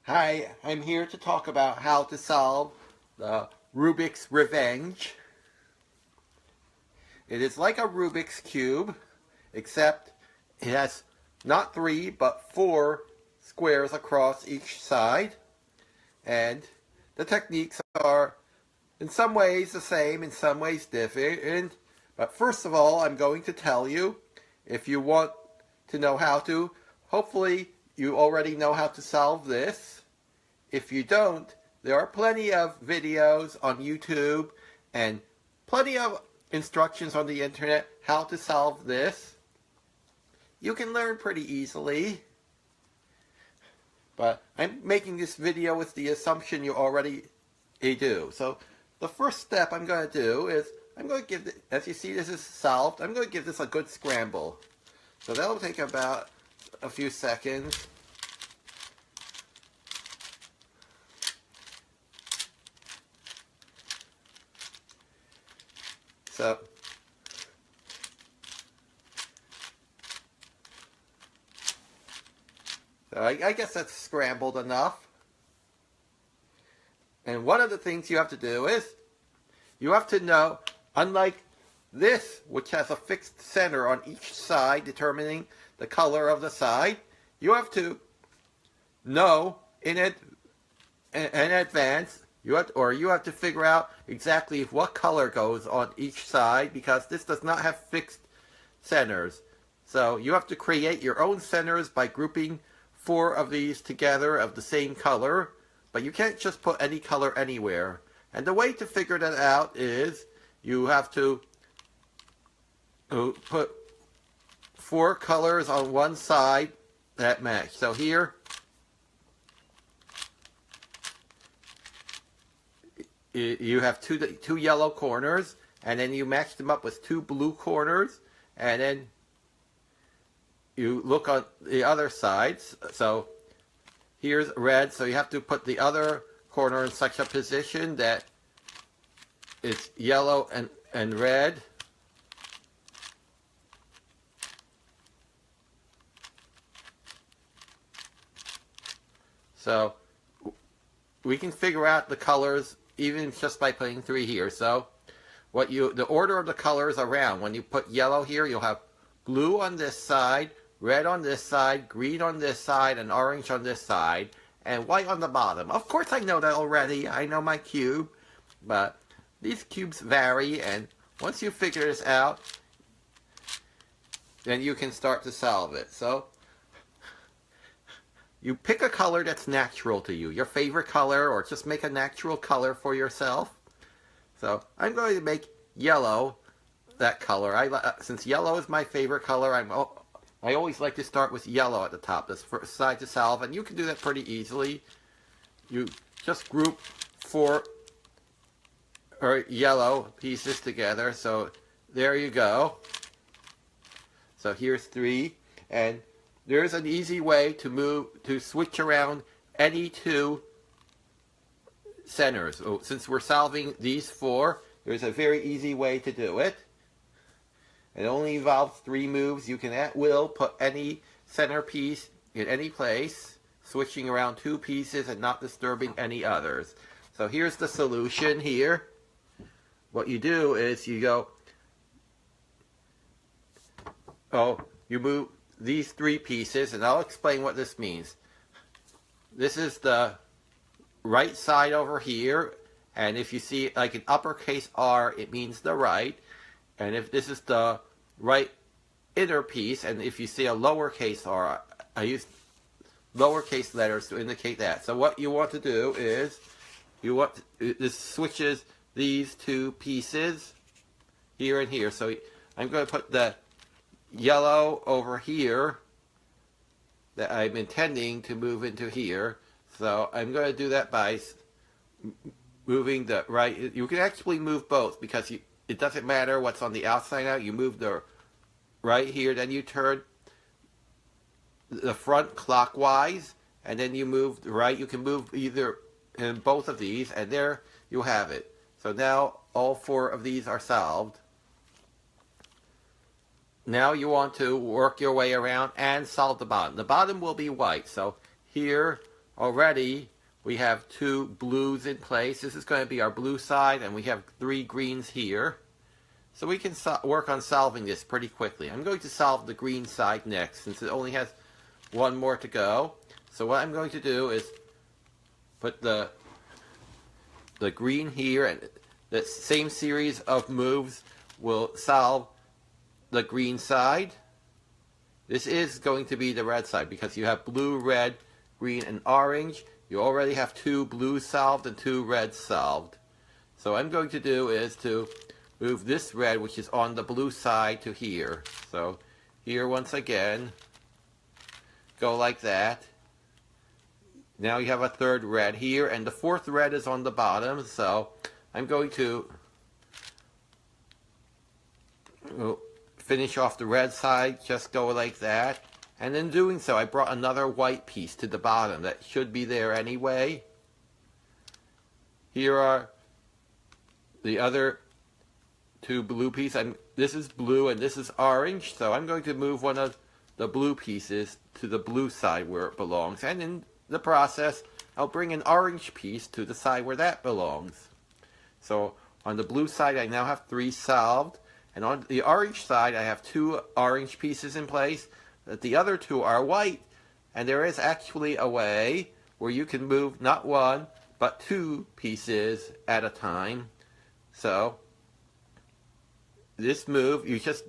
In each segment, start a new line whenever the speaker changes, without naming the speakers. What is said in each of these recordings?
Hi, I'm here to talk about how to solve the Rubik's Revenge. It is like a Rubik's Cube, except it has not 3, but 4 squares across each side. And the techniques are in some ways the same, in some ways different. But first of all, I'm going to tell you, if you want to know how to, hopefully you already know how to solve this. If you don't, there are plenty of videos on YouTube and plenty of instructions on the internet how to solve this. You can learn pretty easily. But I'm making this video with the assumption you already do. So the first step I'm going to do is I'm going to give, as you see this is solved, I'm going to give this a good scramble. So that'll take about a few seconds. So I guess that's scrambled enough. And one of the things you have to do is, you have to know, unlike this, which has a fixed center on each side determining the color of the side, you have to know in advance, you have to figure out exactly what color goes on each side, because this does not have fixed centers. So you have to create your own centers by grouping 4 of these together of the same color, but you can't just put any color anywhere. And the way to figure that out is you have to put 4 colors on one side that match. So here, you have two yellow corners, and then you match them up with 2 blue corners, and then you look on the other sides. So here's red, so you have to put the other corner in such a position that it's yellow and red. So we can figure out the colors even just by putting 3 here. So the order of the colors around, when you put yellow here, you'll have blue on this side, red on this side, green on this side, and orange on this side, and white on the bottom. Of course I know that already. I know my cube, but these cubes vary, and once you figure this out, then you can start to solve it. So you pick a color that's natural to you, your favorite color, or just make a natural color for yourself. So I'm going to make yellow that color. Since yellow is my favorite color, I always like to start with yellow at the top, this first side to solve, and you can do that pretty easily. You just group 4 yellow pieces together, so there you go. So here's 3, and there's an easy way to switch around any 2 centers. Since we're solving these 4, there's a very easy way to do it. It only involves 3 moves. You can at will put any centerpiece in any place, switching around 2 pieces and not disturbing any others. So here's the solution here. What you do is you move these 3 pieces, and I'll explain what this means. This is the right side over here, and if you see like an uppercase R, it means the right. And if this is the right inner piece, and if you see a lowercase r, I use lowercase letters to indicate that. So what you want to do is, this switches these 2 pieces here and here. So I'm going to put the yellow over here that I'm intending to move into here. So I'm going to do that by moving the right. You can actually move both, because it doesn't matter what's on the outside now. You move the right here, then you turn the front clockwise, and then you move the right. You can move either in both of these, and there you have it. So now all 4 of these are solved. Now you want to work your way around and solve the bottom. The bottom will be white. So here already we have 2 blues in place. This is going to be our blue side, and we have 3 greens here. So we can work on solving this pretty quickly. I'm going to solve the green side next, since it only has 1 more to go. So what I'm going to do is put the green here, and the same series of moves will solve the green side. This is going to be the red side, because you have blue, red, green, and orange. You already have 2 blues solved and 2 reds solved. So what I'm going to do is to move this red, which is on the blue side, to here. So here once again, go like that. Now you have a 3rd red here, and the 4th red is on the bottom, so I'm going to finish off the red side, just go like that. And in doing so, I brought another white piece to the bottom that should be there anyway. Here are the other 2 blue pieces. This is blue and this is orange, so I'm going to move one of the blue pieces to the blue side where it belongs. And in the process, I'll bring an orange piece to the side where that belongs. So on the blue side, I now have 3 solved. And on the orange side, I have 2 orange pieces in place. But the other 2 are white. And there is actually a way where you can move not 1, but 2 pieces at a time. So this move, you just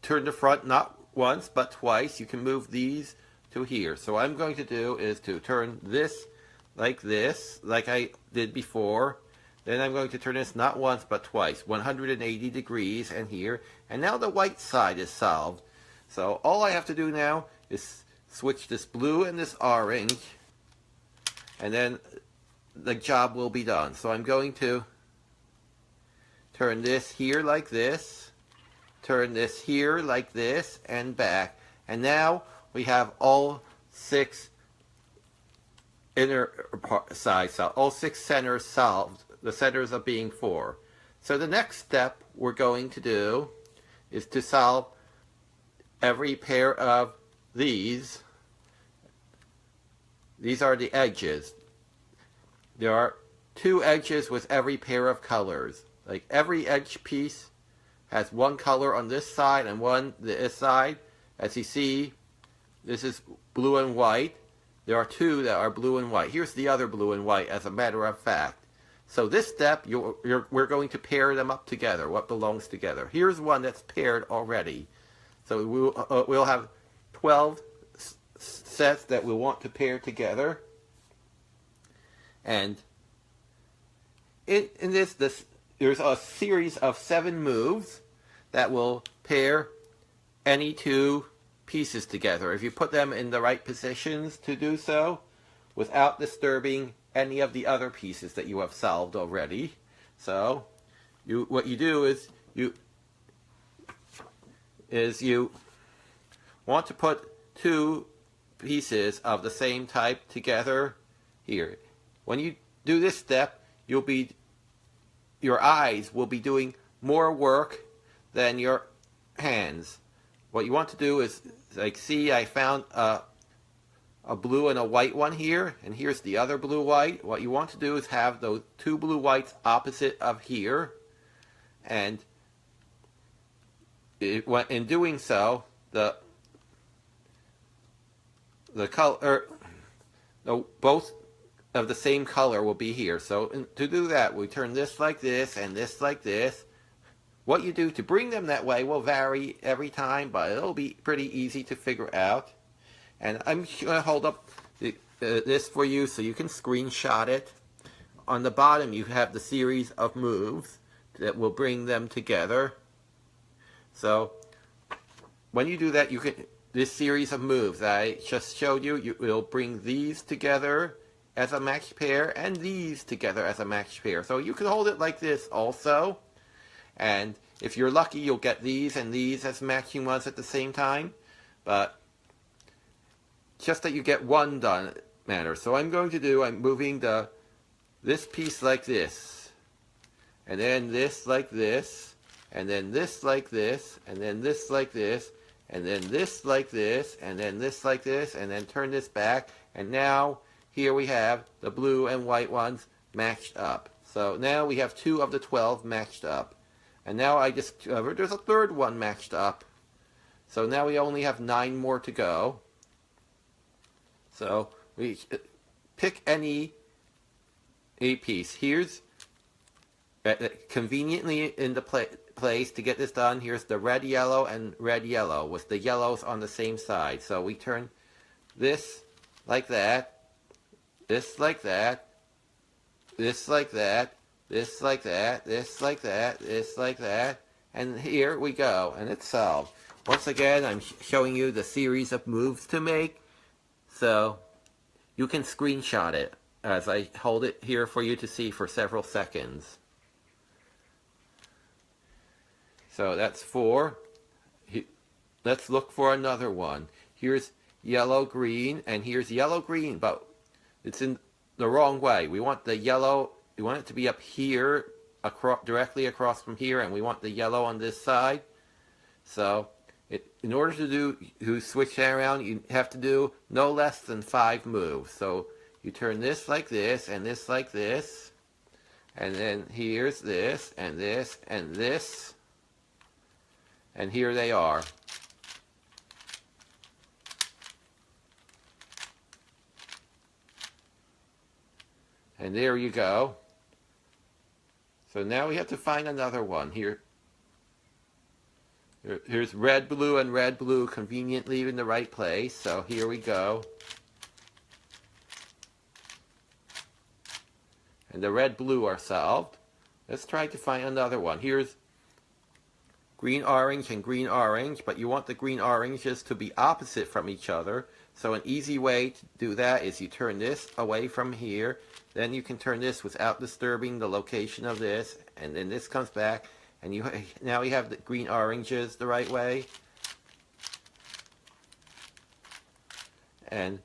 turn the front not once, but twice. You can move these to here. So what I'm going to do is to turn this, like I did before. Then I'm going to turn this not once, but twice, 180 degrees, and here. And now the white side is solved. So all I have to do now is switch this blue and this orange, and then the job will be done. So I'm going to turn this here like this, turn this here like this, and back. And now we have all 6 inner sides solved, all 6 centers solved, the centers of being 4. So the next step we're going to do is to solve every pair of these. These are the edges. There are 2 edges with every pair of colors. Like every edge piece has 1 color on this side and 1 this side. As you see, this is blue and white. There are 2 that are blue and white. Here's the other blue and white, as a matter of fact. So this step, we're going to pair them up together, what belongs together. Here's one that's paired already. So we'll have 12 sets that we'll want to pair together. And in this, there's a series of 7 moves that will pair any 2 pieces together if you put them in the right positions to do so without disturbing any of the other pieces that you have solved already. So what you do is you want to put 2 pieces of the same type together here. When you do this step, your eyes will be doing more work than your hands. What you want to do is, like, see, I found a blue and a white one here, and here's the other blue white. What you want to do is have those 2 blue whites opposite of here, and in doing so, the color, both of the same color will be here. So to do that, we turn this like this and this like this. What you do to bring them that way will vary every time, but it'll be pretty easy to figure out. And I'm going to hold up this for you so you can screenshot it. On the bottom, you have the series of moves that will bring them together. So when you do that, this series of moves that I just showed you will bring these together as a matched pair and these together as a matched pair. So you can hold it like this also. And if you're lucky, you'll get these and these as matching ones at the same time. But just that you get one done matters. So I'm moving this piece like this. And then this like this. And then this like this. And then this like this. And then this like this. And then this like this. And then turn this back. And now here we have the blue and white ones matched up. So now we have 2 of the 12 matched up. And now I discovered there's a third one matched up. So now we only have 9 more to go. So we pick any a piece. Here's conveniently in the place to get this done. Here's the red, yellow, and red, yellow with the yellows on the same side. So we turn this like that, this like that, this like that, this like that, this like that, this like that, and here we go, and it's solved. Once again, I'm showing you the series of moves to make, so you can screenshot it as I hold it here for you to see for several seconds. So that's 4. Let's look for another one. Here's yellow, green, and here's yellow, green, but it's in the wrong way. We want the yellow, we want it to be up here, directly across from here, and we want the yellow on this side. So in order to switch that around, you have to do no less than 5 moves. So you turn this like this, and this like this, and then here's this, and this, and this, and here they are. And there you go. So now we have to find another one. Here's red, blue, and red, blue conveniently in the right place. So here we go. And the red, blue are solved. Let's try to find another one. Here's green, orange, and green, orange. But you want the green, oranges to be opposite from each other. So an easy way to do that is you turn this away from here. Then you can turn this without disturbing the location of this, and then this comes back, and now you have the green oranges the right way. And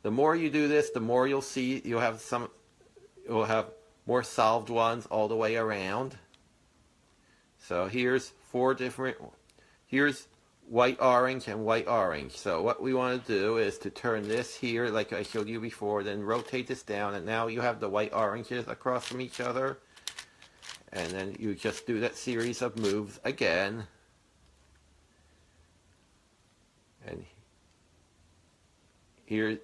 the more you do this, the more you'll see you'll have more solved ones all the way around. So here's 4 different. Here's white, orange, and white, orange. So what we want to do is to turn this here like I showed you before, then rotate this down, and now you have the white oranges across from each other. And then you just do that series of moves again. And here's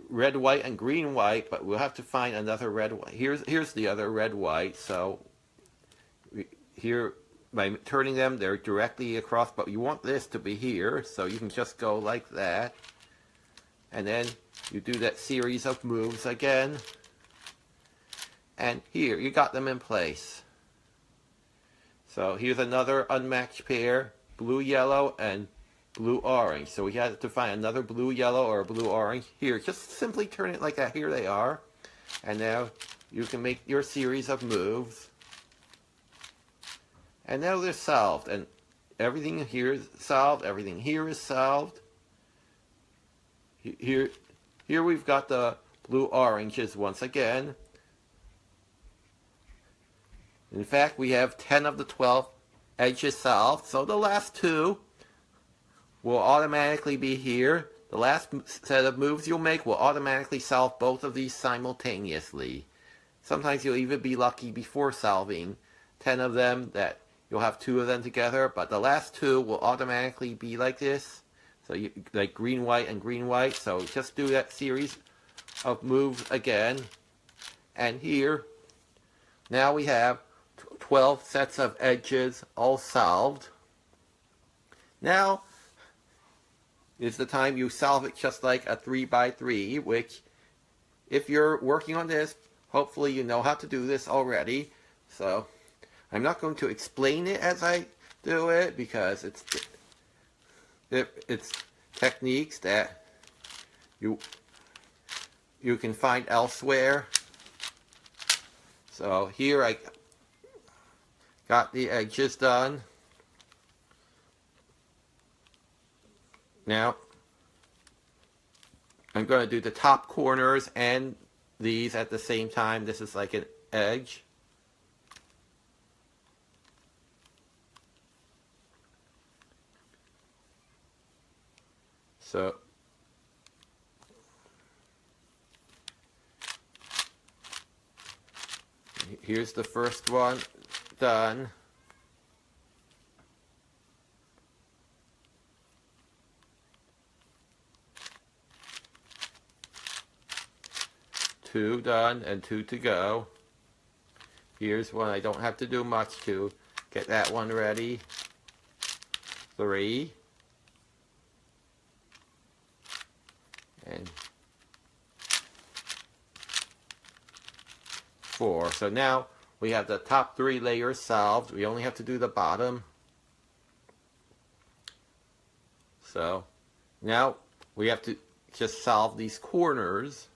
red, white, and green, white, but we'll have to find another red, white. Here's the other red, white. So here, by turning them, they're directly across, but you want this to be here, so you can just go like that. And then you do that series of moves again. And here, you got them in place. So here's another unmatched pair, blue, yellow, and blue, orange. So we had to find another blue, yellow, or blue, orange. Here, just simply turn it like that. Here they are. And now you can make your series of moves. And now they're solved, and everything here is solved, everything here is solved. Here we've got the blue oranges once again. In fact, we have 10 of the 12 edges solved, so the last 2 will automatically be here. The last set of moves you'll make will automatically solve both of these simultaneously. Sometimes you'll even be lucky before solving 10 of them that you'll have 2 of them together, but the last 2 will automatically be like this. So you like green, white, and green, white. So just do that series of moves again. And here, now we have 12 sets of edges all solved. Now is the time you solve it just like a 3x3, which if you're working on this, hopefully you know how to do this already. So I'm not going to explain it as I do it because it's techniques that you can find elsewhere. So here I got the edges done. Now I'm going to do the top corners and these at the same time. This is like an edge. So Here's the first one done. Two done and two to go. Here's one I don't have to do much to get that one ready. Three. And four. So now we have the top three layers solved. We only have to do the bottom. So now we have to just solve these corners,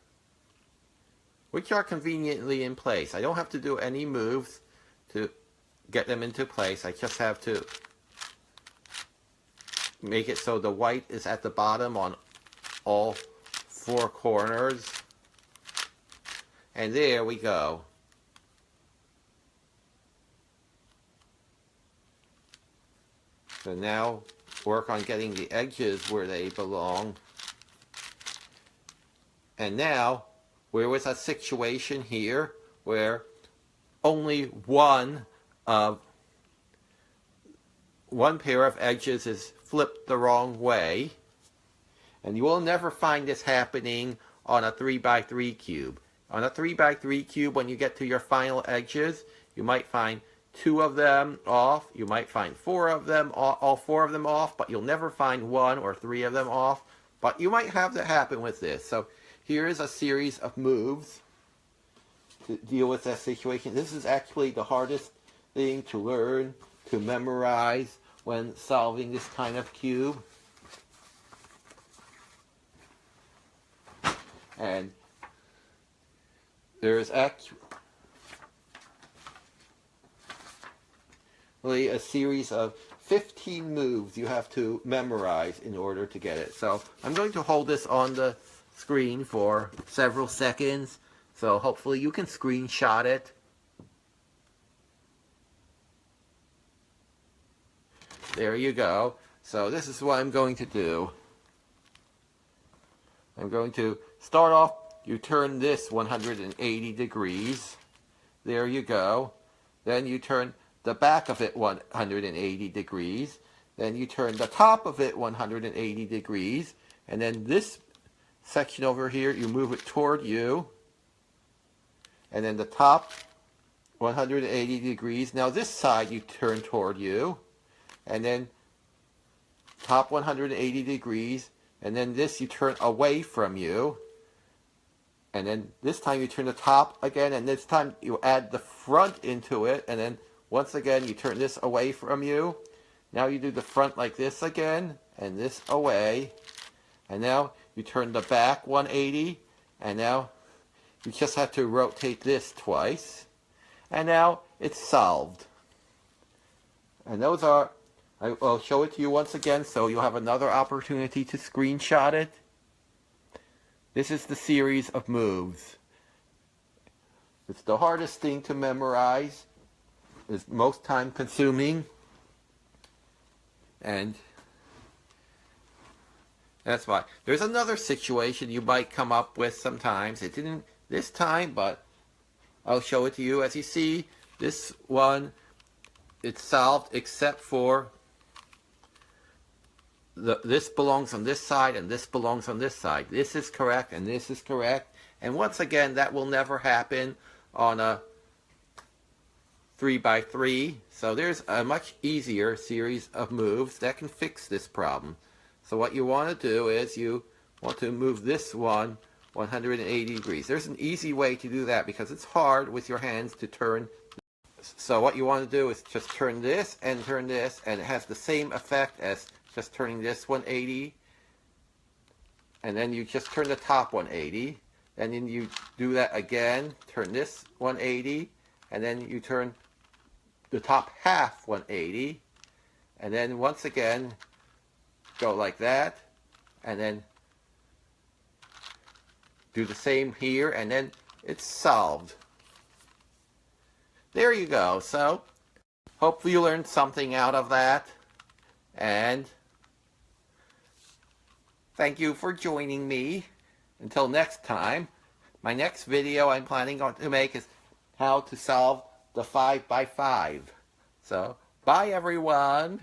which are conveniently in place. I don't have to do any moves to get them into place. I just have to make it so the white is at the bottom on all four corners. And there we go. So now work on getting the edges where they belong. And now we're with a situation here where only one pair of edges is flipped the wrong way. And you will never find this happening on a 3x3 cube. On a 3x3 cube, when you get to your final edges, you might find two of them off. You might find four of them, all four of them off, but you'll never find one or three of them off. But you might have that happen with this. So here is a series of moves to deal with that situation. This is actually the hardest thing to learn, to memorize when solving this kind of cube. And there's actually a series of 15 moves you have to memorize in order to get it. So I'm going to hold this on the screen for several seconds, so hopefully you can screenshot it. There you go. So this is what I'm going to do. I'm going to start off, you turn this 180 degrees. There you go. Then you turn the back of it 180 degrees. Then you turn the top of it 180 degrees. And then this section over here, you move it toward you. And then the top 180 degrees. Now this side you turn toward you. And then top 180 degrees. And then this you turn away from you. And then this time you turn the top again. And this time you add the front into it. And then once again you turn this away from you. Now you do the front like this again. And this away. And now you turn the back 180. And now you just have to rotate this twice. And now it's solved. And those are, I'll show it to you once again so you'll have another opportunity to screenshot it. This is the series of moves. It's the hardest thing to memorize. It's most time consuming. And that's why. There's another situation you might come up with sometimes. It didn't this time, but I'll show it to you. As you see, this one, it's solved except for this belongs on this side and this belongs on this side. This is correct and this is correct. And once again, that will never happen on a 3x3. So there's a much easier series of moves that can fix this problem. So what you want to do is you want to move this one 180 degrees. There's an easy way to do that because it's hard with your hands to turn. So what you want to do is just turn this, and it has the same effect as just turning this 180. And then you just turn the top 180. And then you do that again, turn this 180. And then you turn the top half 180. And then once again, go like that. And then do the same here. And then it's solved. There you go. So hopefully you learned something out of that. And thank you for joining me. Until next time, my next video I'm planning on to make is how to solve the 5 by 5. So, bye everyone.